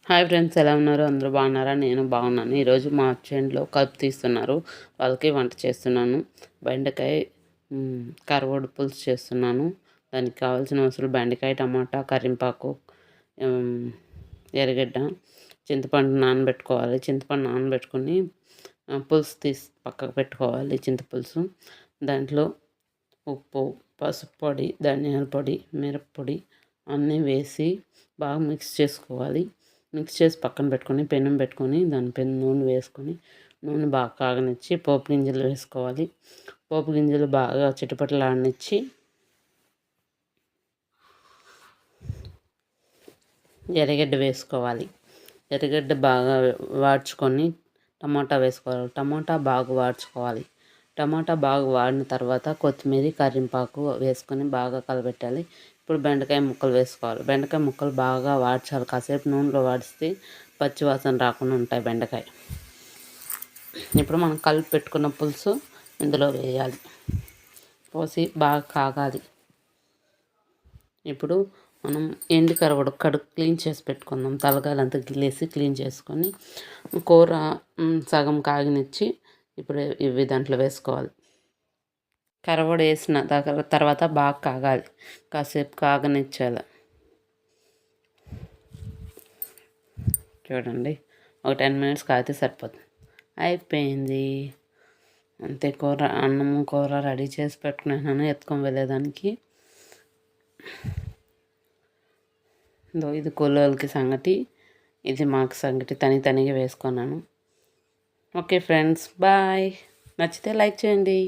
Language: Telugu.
హాయ్ ఫ్రెండ్స్, ఎలా ఉన్నారు? అందరూ బాగున్నారా? నేను బాగున్నాను. ఈరోజు మా చేనులో కలుపు తీస్తున్నారు. వాళ్ళకి వంట చేస్తున్నాను. బెండకాయ కరవడు పులుసు చేస్తున్నాను. దానికి కావాల్సిన వస్తువులు బెండకాయ, టమాటా, కరింపాకు, ఎర్రగడ్డ, చింతపండు నానబెట్టుకోవాలి. చింతపండు నానబెట్టుకొని పులుసు తీసి పక్కకు పెట్టుకోవాలి. చింతపులుసు దాంట్లో ఉప్పు, పసుపు పొడి, ధనియాల పొడి, మిరప్పొడి అన్నీ వేసి బాగా మిక్స్ చేసుకోవాలి. మిక్స్ చేసి పక్కన పెట్టుకొని పెనం పెట్టుకొని దానిపైన నూనె వేసుకొని నూనె బాగా కాగనిచ్చి పోపు గింజలు వేసుకోవాలి. పోపు గింజలు బాగా చిటపటలాడనిచ్చి ఎర్రగడ్డ వేసుకోవాలి. ఎర్రగడ్డ బాగా వాడ్చుకొని టమాటా వేసుకోవాలి. టమాటా బాగా వాడ్చుకోవాలి. టమాటా బాగా వాడిన తర్వాత కొత్తిమీర, కరింపాకు వేసుకొని బాగా కలబెట్టాలి. ఇప్పుడు బెండకాయ ముక్కలు వేసుకోవాలి. బెండకాయ ముక్కలు బాగా వాడ్చాలి. కాసేపు నూనెలో వాడిస్తే పచ్చి వాసన రాకుండా ఉంటాయి బెండకాయ. ఇప్పుడు మనం కలిపి పెట్టుకున్న పులుసు ఇందులో వేయాలి. పోసి బాగా కాగాలి. ఇప్పుడు మనం ఎండు కరవడు క్లీన్ చేసి పెట్టుకుందాం. తలకాయలంతా గిల్లేసి క్లీన్ చేసుకొని కూర సగం కాగనిచ్చి ఇప్పుడు ఇవి దాంట్లో వేసుకోవాలి. కరవడు వేసిన తర్వాత బాగా కాగాలి. కాసేపు కాగనిచ్చాలి. చూడండి, ఒక 10 మినిట్స్ కాగితే సరిపోతుంది. అయిపోయింది. అంతే, అన్నం కూర రెడీ చేసి పెట్టుకున్నాను ఎత్తుకొని వెళ్ళేదానికి. ఇది కూలోళ్ళకి సంగటి, ఇది మాకు సంగటి తనిగా వేసుకున్నాను. Okay friends, bye. నచ్చితే లైక్ చేయండి.